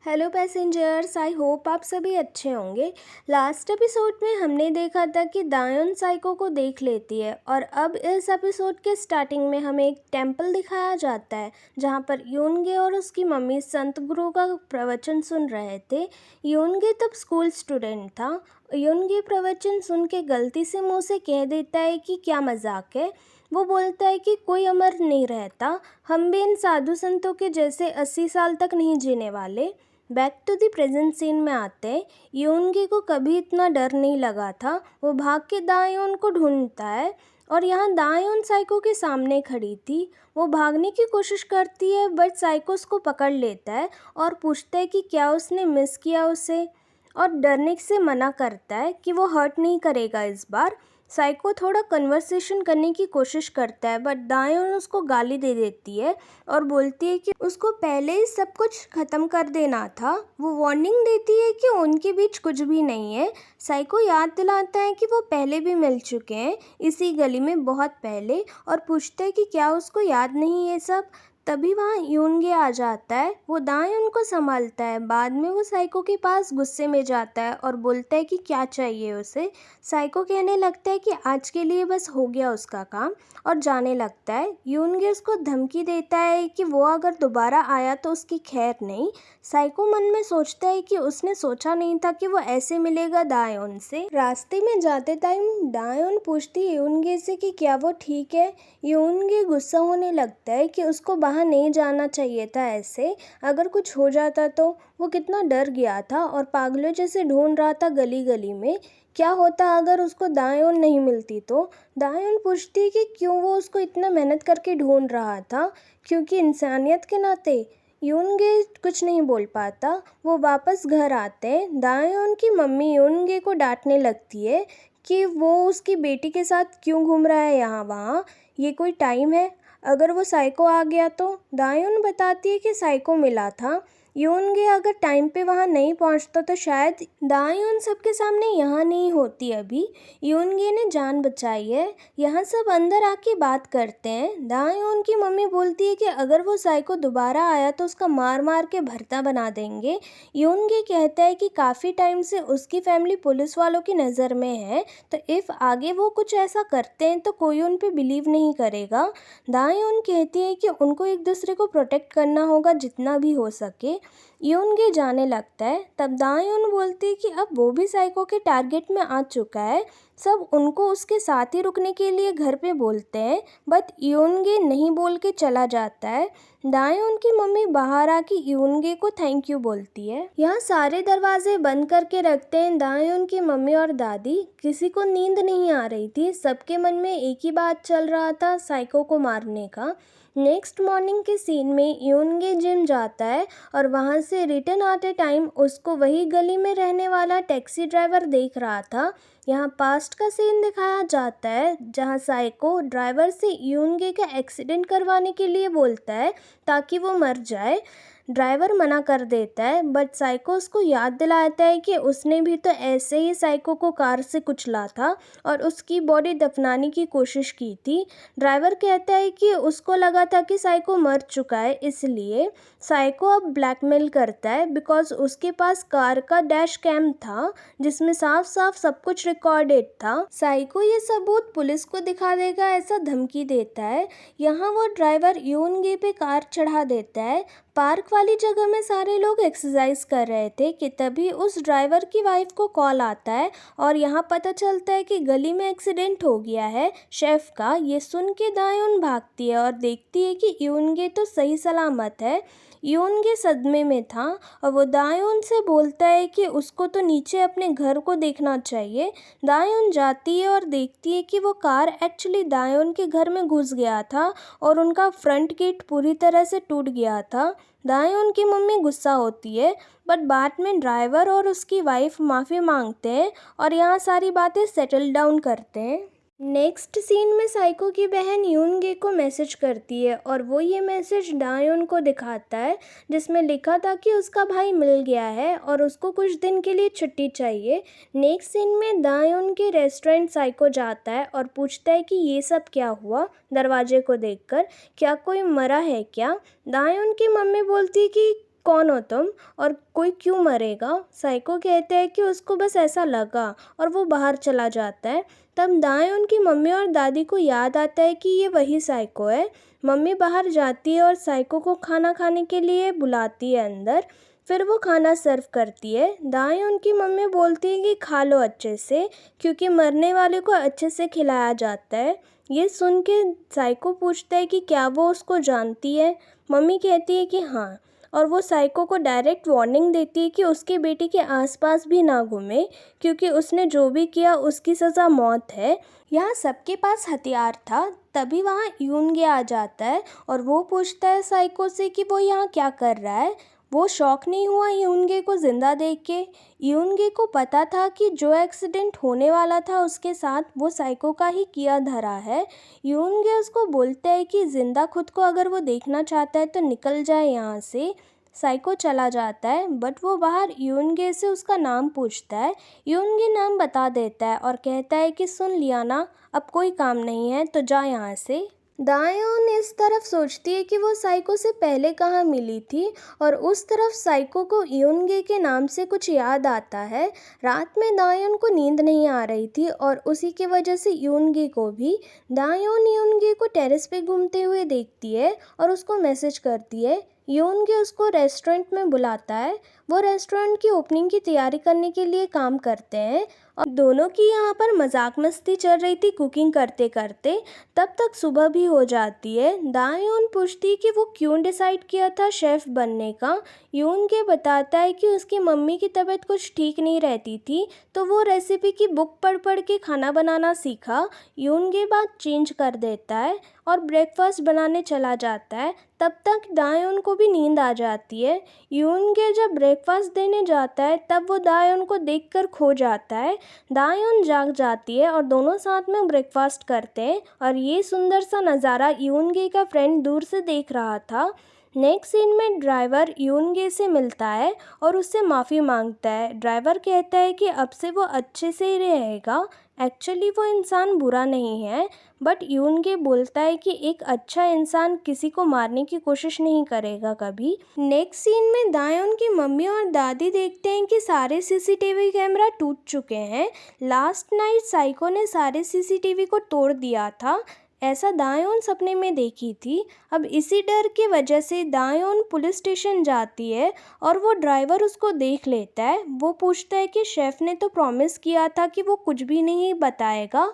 Hello passengers, I hope आप सभी अच्छे होंगे। लास्ट एपिसोड में हमने देखा था कि दायोन साइको को देख लेती है और अब इस एपिसोड के स्टार्टिंग में हमें एक टेंपल दिखाया जाता है जहां पर यूनगे और उसकी मम्मी संत गुरु का प्रवचन सुन रहे थे। यूनगे तब स्कूल स्टूडेंट था। यूनगे प्रवचन सुन के गलती से मुंह से कह देता है कि क्या मजाक है। वो बोलता है कि कोई अमर नहीं रहता, हम भी इन साधु संतों के जैसे 80 साल तक नहीं जीने वाले। Back to the present scene में आते हैं। यूनगी को कभी इतना डर नहीं लगा था। वो भाग के दायोन को ढूंढता है और यहाँ दायोन साइको के सामने खड़ी थी। वो भागने की कोशिश करती है बट साइको उसको पकड़ लेता है और पूछता है कि क्या उसने मिस किया उसे, और डरने से मना करता है कि वो हर्ट नहीं करेगा इस बार। साइको थोड़ा कन्वर्सेशन करने की कोशिश करता है बट दायोन उसको गाली दे देती है और बोलती है कि उसको पहले ही सब कुछ ख़त्म कर देना था। वो वार्निंग देती है कि उनके बीच कुछ भी नहीं है। साइको याद दिलाता है कि वो पहले भी मिल चुके हैं इसी गली में बहुत पहले, और पूछता है कि क्या उसको याद नहीं ये सब। तभी वहाँ यूनगे आ जाता है। वो दायोन को संभालता है। बाद में वो साइको के पास गुस्से में जाता है और बोलता है कि क्या चाहिए उसे। साइको कहने लगता है कि आज के लिए बस हो गया उसका काम, और जाने लगता है। यूनगे उसको धमकी देता है कि वो अगर दोबारा आया तो उसकी खैर नहीं। साइको मन में सोचता है कि उसने सोचा नहीं था कि वो ऐसे मिलेगा दायोन से। रास्ते में जाते टाइम दायोन पूछती है यूनगे से कि क्या वो ठीक है। यूनगे गुस्सा होने लगता है कि उसको बाहर नहीं जाना चाहिए था ऐसे, अगर कुछ हो जाता तो। वो कितना डर गया था और पागलों जैसे ढूंढ रहा था गली गली में। क्या होता अगर उसको दायोन नहीं मिलती तो। दायोन पूछती कि क्यों वो उसको इतना मेहनत करके ढूंढ रहा था, क्योंकि इंसानियत के नाते। यूनगे कुछ नहीं बोल पाता। वो वापस घर आते हैं। दायोन की मम्मी यूनगे को डांटने लगती है कि वो उसकी बेटी के साथ क्यों घूम रहा है यहाँ वहाँ, ये कोई टाइम है। अगर वो साइको आ गया तो। दायोन बताती है कि साइको मिला था। यूनगे अगर टाइम पे वहाँ नहीं पहुँचता तो शायद दायोन सबके सामने यहाँ नहीं होती अभी। यूनगे ने जान बचाई है। यहाँ सब अंदर आके बात करते हैं। दायोन की मम्मी बोलती है कि अगर वो साइको दोबारा आया तो उसका मार मार के भरता बना देंगे। यूनगे कहता है कि काफ़ी टाइम से उसकी फैमिली पुलिस वालों की नज़र में है, तो इफ़ आगे वो कुछ ऐसा करते हैं तो कोई उन पे बिलीव नहीं करेगा। दायोन कहती है कि उनको एक दूसरे को प्रोटेक्ट करना होगा जितना भी हो सके। यूनगे जाने लगता है। तब दायोन बोलती है कि अब वो भी साइको के टारगेट में आ चुका है। सब उनको उसके साथ ही रुकने के लिए घर पे बोलते हैं बट यूनगे नहीं बोल के चला जाता है। दायोन की मम्मी बाहर आके यूनगे को थैंक यू बोलती है। यहाँ सारे दरवाजे बंद करके रखते हैं दायोन की मम्मी और दादी। किसी को नींद नहीं आ रही थी। सबके मन में एक ही बात चल रहा था, साइको को मारने का। नेक्स्ट मॉर्निंग के सीन में यूनगे जिम जाता है और वहाँ से रिटर्न आते टाइम उसको वही गली में रहने वाला टैक्सी ड्राइवर देख रहा था। यहाँ पास्ट का सीन दिखाया जाता है जहाँ साइको ड्राइवर से यूनगे का एक्सीडेंट करवाने के लिए बोलता है ताकि वो मर जाए। ड्राइवर मना कर देता है बट साइको उसको याद दिलाता है कि उसने भी तो ऐसे ही साइको को कार से कुचला था और उसकी बॉडी दफनाने की कोशिश की थी। ड्राइवर कहता है कि उसको लगा था कि साइको मर चुका है, इसलिए साइको अब ब्लैकमेल करता है बिकॉज उसके पास कार का डैश कैम था जिसमें साफ साफ सब कुछ रिकॉर्डेड था। साइको ये सबूत पुलिस को दिखा देगा ऐसा धमकी देता है। यहाँ वो ड्राइवर यूनगे पे कार चढ़ा देता है। पार्क वाली जगह में सारे लोग एक्सरसाइज कर रहे थे कि तभी उस ड्राइवर की वाइफ को कॉल आता है और यहाँ पता चलता है कि गली में एक्सीडेंट हो गया है शेफ का। ये सुन के दायोन भागती है और देखती है कि यूनगे तो सही सलामत है। यूनगे सदमे में था और वो दायोन से बोलता है कि उसको तो नीचे अपने घर को देखना चाहिए। दायोन जाती है और देखती है कि वो कार एक्चुअली दायोन के घर में घुस गया था और उनका फ्रंट गेट पूरी तरह से टूट गया था। दायोन की मम्मी गुस्सा होती है बट बाद में ड्राइवर और उसकी वाइफ माफ़ी मांगते हैं और यहाँ सारी बातें सेटल डाउन करते हैं। नेक्स्ट सीन में साइको की बहन यूनगे को मैसेज करती है और वो ये मैसेज दायोन को दिखाता है जिसमें लिखा था कि उसका भाई मिल गया है और उसको कुछ दिन के लिए छुट्टी चाहिए। नेक्स्ट सीन में दायोन के रेस्टोरेंट साइको जाता है और पूछता है कि ये सब क्या हुआ। दरवाजे को देखकर क्या कोई मरा है क्या। दायोन की मम्मी बोलती है कि कौन हो तुम और कोई क्यों मरेगा? साइको कहता है कि उसको बस ऐसा लगा और वो बाहर चला जाता है। तब दाएं उनकी मम्मी और दादी को याद आता है कि ये वही साइको है। मम्मी बाहर जाती है और साइको को खाना खाने के लिए बुलाती है अंदर। फिर वो खाना सर्व करती है। दाएं उनकी मम्मी बोलती है कि खा लो अच्छे से, क्योंकि मरने वाले को अच्छे से खिलाया जाता है। ये सुन के साइको पूछता है कि क्या वो उसको जानती है। मम्मी कहती है कि हाँ, और वो साइको को डायरेक्ट वार्निंग देती है कि उसकी बेटी के आसपास भी ना घूमे, क्योंकि उसने जो भी किया उसकी सज़ा मौत है। यहाँ सबके पास हथियार था। तभी वहाँ यूनगे आ जाता है और वो पूछता है साइको से कि वो यहाँ क्या कर रहा है। वो शॉक नहीं हुआ यूनगे को ज़िंदा देख के। यूनगे को पता था कि जो एक्सीडेंट होने वाला था उसके साथ वो साइको का ही किया धरा है। यूनगे उसको बोलता है कि ज़िंदा खुद को अगर वो देखना चाहता है तो निकल जाए यहाँ से। साइको चला जाता है, बट वो बाहर यूनगे से उसका नाम पूछता है। यूनगे नाम बता देता है और कहता है कि सुन लिया ना, अब कोई काम नहीं है तो जा यहाँ से। दायोन इस तरफ सोचती है कि वो साइको से पहले कहाँ मिली थी, और उस तरफ साइको को यूनगे के नाम से कुछ याद आता है। रात में दायोन को नींद नहीं आ रही थी और उसी की वजह से यूनगे को भी। दायोन यूनगे को टेरेस पे घूमते हुए देखती है और उसको मैसेज करती है। यूनगे उसको रेस्टोरेंट में बुलाता है। वो रेस्टोरेंट की ओपनिंग की तैयारी करने के लिए काम करते हैं और दोनों की यहाँ पर मजाक मस्ती चल रही थी कुकिंग करते करते। तब तक सुबह भी हो जाती है। दायोन पूछती कि वो क्यों डिसाइड किया था शेफ़ बनने का। यूनगे बताता है कि उसकी मम्मी की तबीयत कुछ ठीक नहीं रहती थी, तो वो रेसिपी की बुक पढ़ पढ़ के खाना बनाना सीखा। यूनगे बात चेंज कर देता है और ब्रेकफास्ट बनाने चला जाता है। तब तक दायोन को भी नींद आ जाती है। यूनगे जब ब्रेकफास्ट देने जाता है तब वो दायोन को देखकर खो जाता है। दायोन जाग जाती है और दोनों साथ में ब्रेकफास्ट करते हैं, और ये सुंदर सा नज़ारा यूनगे का फ्रेंड दूर से देख रहा था। नेक्स्ट सीन में ड्राइवर यूनगे से मिलता है और उससे माफ़ी मांगता है। ड्राइवर कहता है कि अब से वो अच्छे से ही रहेगा। एक्चुअली वो इंसान बुरा नहीं है, बट यूनगे बोलता है कि एक अच्छा इंसान किसी को मारने की कोशिश नहीं करेगा कभी। नेक्स्ट सीन में दायोन की मम्मी और दादी देखते हैं कि सारे सीसीटीवी कैमरा टूट चुके हैं। लास्ट नाइट साइको ने सारे सीसीटीवी को तोड़ दिया था, ऐसा दायोन सपने में देखी थी। अब इसी डर की वजह से दायोन पुलिस स्टेशन जाती है और वो ड्राइवर उसको देख लेता है। वो पूछता है कि शेफ़ ने तो प्रॉमिस किया था कि वो कुछ भी नहीं बताएगा,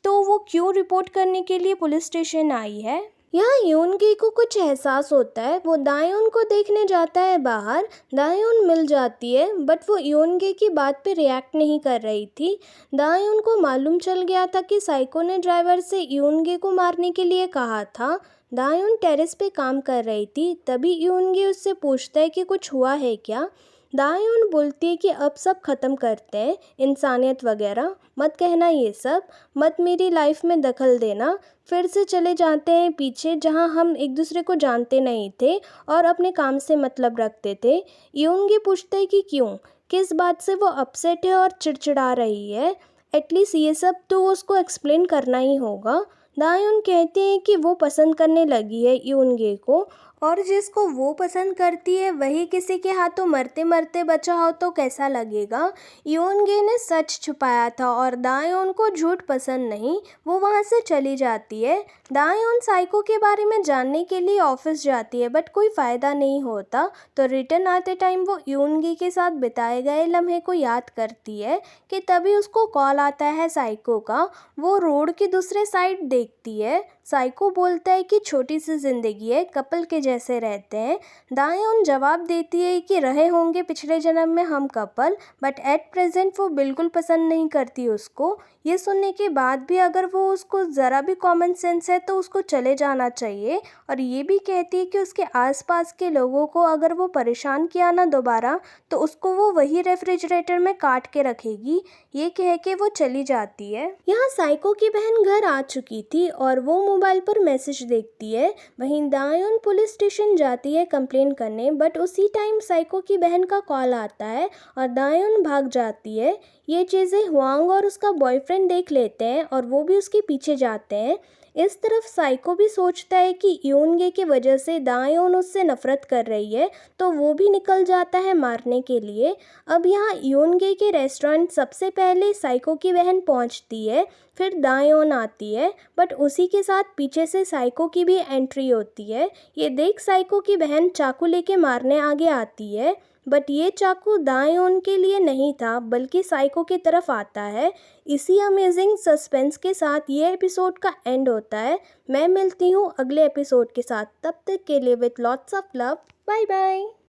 तो वो क्यों रिपोर्ट करने के लिए पुलिस स्टेशन आई है। यहाँ यूनगी को कुछ एहसास होता है। वो दायोन को देखने जाता है बाहर। दायोन मिल जाती है, बट वो यूनगी की बात पे रिएक्ट नहीं कर रही थी। दायोन को मालूम चल गया था कि साइको ने ड्राइवर से यूनगी को मारने के लिए कहा था। दायोन टेरेस पे काम कर रही थी। तभी यूनगी उससे पूछता है कि कुछ हुआ है क्या। दायोन बोलती है कि अब सब ख़त्म करते हैं, इंसानियत वगैरह मत कहना, ये सब मत मेरी लाइफ में दखल देना। फिर से चले जाते हैं पीछे, जहां हम एक दूसरे को जानते नहीं थे और अपने काम से मतलब रखते थे। यूनगी पूछते हैं कि क्यों, किस बात से वो अपसेट है और चिड़चिड़ा रही है। एटलीस्ट ये सब तो उसको एक्सप्लेन करना ही होगा। दायोन कहते हैं कि वो पसंद करने लगी है यूनगे को, और जिसको वो पसंद करती है वही किसी के हाथों मरते मरते बचा हो तो कैसा लगेगा। यूनगे ने सच छुपाया था और दायोन को झूठ पसंद नहीं। वो वहाँ से चली जाती है। दायोन साइको के बारे में जानने के लिए ऑफिस जाती है, बट कोई फ़ायदा नहीं होता। तो रिटर्न आते टाइम वो यूनगी के साथ बिताए गए लम्हे को याद करती है कि तभी उसको कॉल आता है साइको का। वो रोड के दूसरे साइड देखती है। साइको बोलता है कि छोटी सी ज़िंदगी है, कपल के जैसे रहते हैं। दायोन जवाब देती है कि रहे होंगे पिछले जन्म में हम कपल, बट एट प्रेजेंट वो बिल्कुल पसंद नहीं करती उसको। ये सुनने के बाद भी अगर वो उसको ज़रा भी कॉमन सेंस है तो उसको चले जाना चाहिए। और ये भी कहती है कि उसके आसपास के लोगों को अगर वो परेशान किया ना दोबारा, तो उसको वो वही रेफ्रिजरेटर में काट के रखेगी। ये कह के वो चली जाती है। यहाँ साइको की बहन घर आ चुकी थी और वो मोबाइल पर मैसेज देखती है। वहीं दायोन पुलिस स्टेशन जाती है कंप्लेन करने, बट उसी टाइम साइको की बहन का कॉल आता है और दायोन भाग जाती है। ये चीज़ें हुआंग और उसका बॉयफ्रेंड देख लेते हैं और वो भी उसके पीछे जाते हैं। इस तरफ साइको भी सोचता है कि यूनगे की वजह से दायोन उससे नफरत कर रही है, तो वो भी निकल जाता है मारने के लिए। अब यहाँ यूनगे के रेस्टोरेंट सबसे पहले साइको की बहन पहुँचती है, फिर दायोन आती है, बट उसी के साथ पीछे से साइको की भी एंट्री होती है। ये देख साइको की बहन चाकू लेके मारने आगे आती है, बट ये चाकू दायोन के लिए नहीं था बल्कि साइको की तरफ आता है। इसी अमेजिंग सस्पेंस के साथ ये एपिसोड का एंड होता है। मैं मिलती हूँ अगले एपिसोड के साथ, तब तक के लिए with lots of love. Bye bye.